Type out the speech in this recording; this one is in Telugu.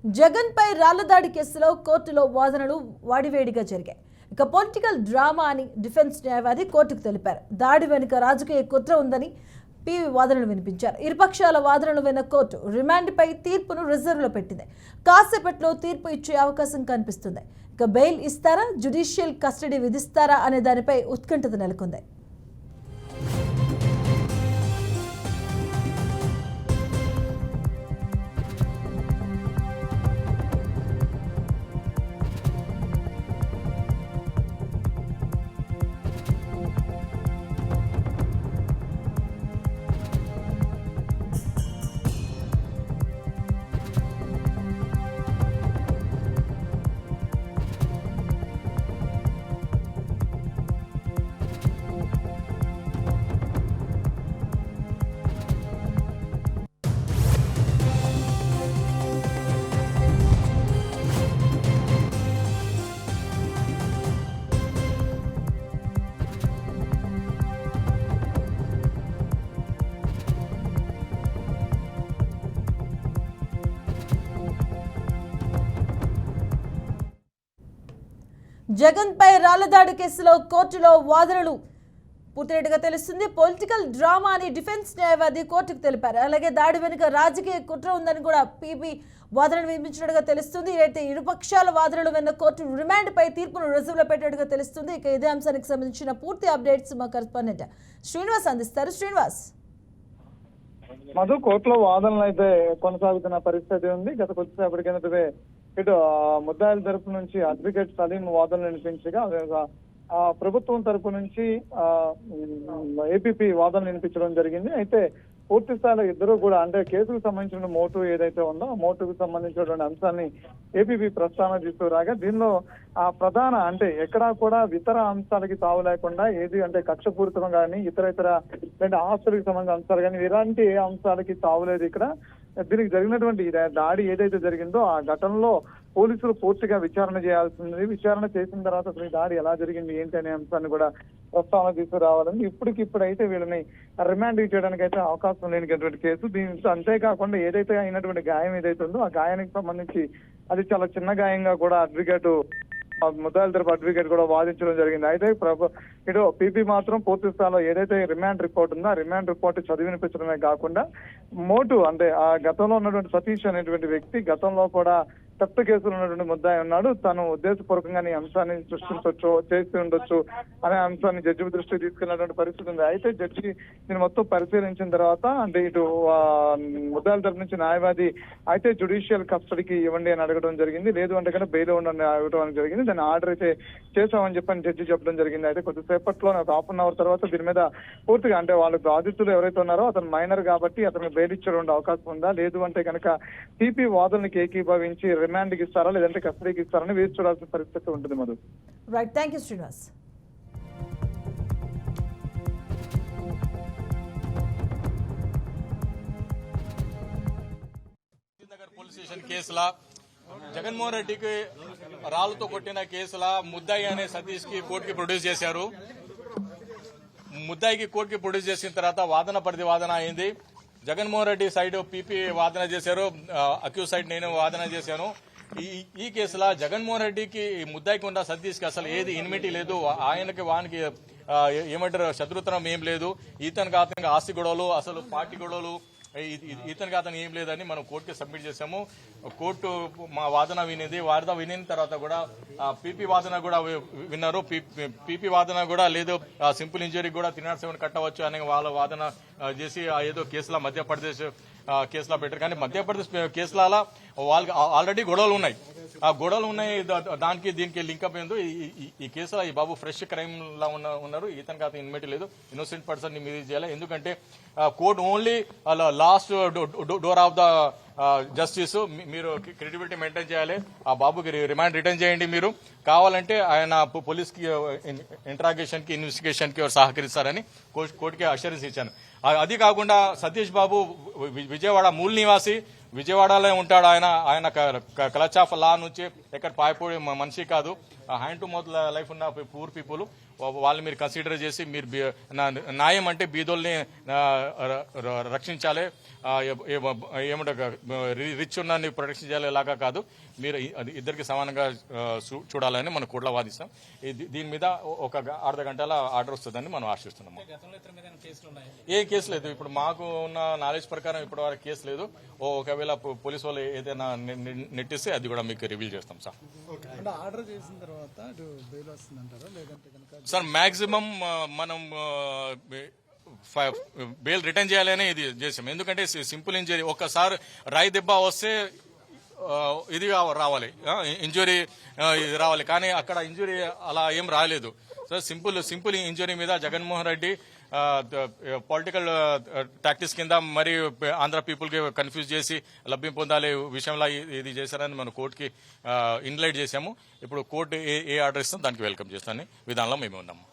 జగన్ పై రాళ్లదాడి కేసులో కోర్టులో వాదనలు వాడివేడిగా జరిగాయి. ఇక పొలిటికల్ డ్రామా అని డిఫెన్స్ న్యాయవాది కోర్టుకు తెలిపారు. దాడి వెనుక రాజకీయ కుట్ర ఉందని పివి వాదనలు వినిపించారు. ఇరుపక్షాల వాదనలు విన్న కోర్టు రిమాండ్పై తీర్పును రిజర్వ్లో పెట్టింది. కాసేపట్లో తీర్పు ఇచ్చే అవకాశం కనిపిస్తుంది. ఇక బెయిల్ ఇస్తారా, జ్యుడిషియల్ కస్టడీ విధిస్తారా అనే దానిపై ఉత్కంఠత నెలకొంది. జగన్ పై రాళ్లదాడి కేసులో కోర్టులో వాదనలు పూర్తిగా తెలుస్తుంది. పొలిటికల్ డ్రామా అని డిఫెన్స్ న్యాయవాది కోర్టుకు తెలిపారు. అలాగే దాడి వెనుక రాజకీయ కుట్ర ఉందని కూడా పీపీ వాదనలు వినిపించినట్టుగా తెలుస్తుంది. అయితే ఇరుపక్షాల వాదనలు విన్న కోర్టు రిమాండ్ పై తీర్పును రిజర్వ్లో పెట్టినట్టుగా తెలుస్తుంది. ఇక ఇదే అంశానికి సంబంధించిన పూర్తి అప్డేట్స్ మా కరెస్పాండెంట్ శ్రీనివాస్ అందిస్తారు. శ్రీనివాస్, మధు, కోర్టులో వాదనలు అయితే కొనసాగుతున్న పరిస్థితి ఉంది. గత కొద్దిసేపటి కిందటే ఇటు ముద్దాయిల తరపు నుంచి అడ్వకేట్ సలీం వాదనలు వినిపించగా ప్రభుత్వం తరపు నుంచి ఏపీపీ వాదనలు వినిపించడం జరిగింది. అయితే పూర్తి స్థాయిలో ఇద్దరు కూడా అంటే కేసుకు సంబంధించిన మోటు ఏదైతే ఉందో ఆ మోటుకు సంబంధించినటువంటి అంశాన్ని ఏపీపీ ప్రస్తావన తీసుకురాగా దీనిలో ఆ ప్రధాన అంటే ఎక్కడా కూడా ఇతర అంశాలకి తావు లేకుండా ఏది అంటే కక్షపూరితం కానీ ఇతర ఆస్తులకు సంబంధించిన అంశాలు కానీ ఇలాంటి ఏ అంశాలకి తావులేదు. ఇక్కడ దీనికి జరిగినటువంటి దాడి ఏదైతే జరిగిందో ఆ ఘటనలో పోలీసులు పూర్తిగా విచారణ చేయాల్సింది. విచారణ చేసిన తర్వాత అసలు ఈ దాడి ఎలా జరిగింది ఏంటి అనే అంశాన్ని కూడా ప్రస్తావన తీసుకురావాలని ఇప్పటికిప్పుడైతే వీళ్ళని రిమాండ్ చేయడానికి అయితే అవకాశం లేనిటువంటి కేసు. దీంతో అంతేకాకుండా ఏదైతే అయినటువంటి గాయం ఏదైతే ఉందో ఆ గాయానికి సంబంధించి అది చాలా చిన్న గాయంగా కూడా అడ్వకేట్ ముద్దాయిల తరపు అడ్వకేట్ కూడా వాదించడం జరిగింది. అయితే ఇటు పీపీ మాత్రం పూర్తి స్థాయిలో ఏదైతే రిమాండ్ రిపోర్ట్ ఉందో ఆ రిమాండ్ రిపోర్ట్ చదివినిపించడమే కాకుండా మోటు అంటే ఆ గతంలో ఉన్నటువంటి సతీష్ అనేటువంటి వ్యక్తి గతంలో కూడా థెఫ్ట్ కేసులు ఉన్నటువంటి ముద్దాయి ఉన్నాడు. తను ఉద్దేశపూర్వకంగా ఈ అంశాన్ని సృష్టించవచ్చు చేసి ఉండొచ్చు అనే అంశాన్ని జడ్జి దృష్టికి తీసుకెళ్లినటువంటి పరిస్థితి ఉంది. అయితే జడ్జి దీన్ని మొత్తం పరిశీలించిన తర్వాత అంటే ఇటు ముద్దాయిల తరపు నుంచి న్యాయవాది అయితే జ్యుడిషియల్ కస్టడీకి ఇవ్వండి అని అడగడం జరిగింది. లేదు అంటే కనుక బెయిల్ ఇవ్వండి అడగడం జరిగింది. దాన్ని ఆర్డర్ అయితే చేసామని చెప్పని జడ్జి చెప్పడం జరిగింది. అయితే కొద్దిసేపట్లో ఒక హాఫ్ అన్ అవర్ తర్వాత దీని మీద పూర్తిగా అంటే వాళ్ళ బాధితులు ఎవరైతే ఉన్నారో అతను మైనర్ కాబట్టి అతనికి బెయిల్ ఇచ్చడం అవకాశం ఉందా, లేదు అంటే కనుక పీపీ వాదనకి ఏకీభవించి రిమాండ్ కి ఇస్తారా లేదంటే కస్టడీకి ఇస్తారని వేచి చూడాల్సిన పరిస్థితి ఉంటుంది. Madhu, right, thank you Srinivas. Police station కేసుల జగన్మోహన్ రెడ్డికి రాళ్లతో కొట్టిన కేసుల ముద్దాయి అనే సతీష్ కి కోర్టుకి ప్రొడ్యూస్ చేశారు. ముద్దాయికి కోర్టుకి ప్రొడ్యూస్ చేసిన తర్వాత వాదన ప్రతివాదన అయింది. జగన్మోహన్ రెడ్డి సైడ్ పీపీ వాదన చేశారు, అక్యూజ్ సైడ్ నేను వాదన చేశాను. ఈ కేసులో జగన్మోహన్ రెడ్డికి ముద్దాయికి ఉన్న సతీష్కి అసలు ఏది ఇన్మిటీ లేదు. ఆయనకి వానికి ఏమంటారు శత్రుత్వం ఏం లేదు. ఇతనికి అతనికి ఆస్తి గొడవలు అసలు పార్టీ గొడవలు ఇతనికి అతను ఏం లేదని మనం కోర్టుకి సబ్మిట్ చేశాము. కోర్టు మా వాదన వినింది. వాదన వినిన తర్వాత కూడా పీపీ వాదన కూడా విన్నారు. పీపీ వాదన కూడా లేదు, సింపుల్ ఇంజరీ కూడా 307 కట్టవచ్చు అనే వాళ్ళ వాదన చేసి ఏదో కేసులో మధ్యప్రదేశ్ కేసులో పెట్టారు. కానీ మధ్యప్రదేశ్ కేసులలో వాళ్ళకి ఆల్రెడీ గొడవలు ఉన్నాయి. ఆ గొడవలు ఉన్నాయి, దానికి దీనికి లింకప్ అయిందో ఈ కేసులో ఈ బాబు ఫ్రెష్ క్రైమ్ లా ఉన్నారు. ఇతనికి అతను ఇన్మిటీ లేదు, ఇన్నోసెంట్ పర్సన్ ని మీద చేయాలి. ఎందుకంటే court only last door of the justice. మీరు క్రెడిబిలిటీ మెయింటైన్ చేయాలి. ఆ బాబుకి రిమాండ్ రిటర్న్ చేయండి. మీరు కావాలంటే ఆయన పోలీస్ కి ఇంట్రాగేషన్ కి ఇన్వెస్టిగేషన్ కి సహకరిస్తారని కోర్టుకి అష్యూరెన్స్ ఇచ్చాను. అది కాకుండా సతీష్ బాబు విజయవాడ మూల నివాసి, విజయవాడలో ఉంటాడు. ఆయన క్లచ్ ఆఫ్ లా నుంచి ఎక్కడ పాయిపోయి మనిషి కాదు. హ్యాండ్ టు మౌత్ లైఫ్ ఉన్న పూర్ పీపుల్. వాళ్ళు మీరు కన్సిడర్ చేసి మీరు న్యాయం అంటే బీదోల్ని రక్షించాలి, ఏమంటారు రిచ్ ఉన్న ప్రొటెక్షన్ చేయాలి, ఇలాగా కాదు, మీరు ఇద్దరికి సమానంగా చూడాలని మనం కోర్టులో వాదిస్తాం. దీని మీద ఒక అర్ధ గంటల ఆర్డర్ వస్తుందని మనం ఆశిస్తున్నాము. ఏ కేసు లేదు, ఇప్పుడు మాకు ఉన్న నాలెడ్జ్ ప్రకారం ఇప్పటి వరకు కేసు లేదు. ఒకవేళ పోలీసు వాళ్ళు ఏదైనా నెట్టిస్తే అది కూడా మీకు రివీల్ చేస్తాం సార్. ఆర్డర్ చేసిన తర్వాత బెయిల్ వస్తుందంటారా లేదంటే కనుక సార్ మాక్సిమం మనం బెయిల్ రిటర్న్ చేయాలనే ఇది చేసాం. ఎందుకంటే సింపుల్ ఇంజరీ, ఒక్కసారి రాయి దెబ్బ వస్తే ఇది రావాలి, ఇంజురీ రావాలి, కానీ అక్కడ ఇంజురీ అలా ఏం రాలేదు. సో సింపుల్ ఇంజురీ మీద జగన్మోహన్ రెడ్డి పొలిటికల్ టాక్టిక్స్ కింద మరి ఆంధ్ర పీపుల్ కి కన్ఫ్యూజ్ చేసి లబ్ధి పొందాలి విషయంలో ఇది చేశారని మనం కోర్టుకి ఇన్లైట్ చేశాము. ఇప్పుడు కోర్టు ఏ ఆర్డర్ ఇస్తాం దానికి వెల్కమ్ చేస్తానని విధానంలో మేము ఉన్నాము.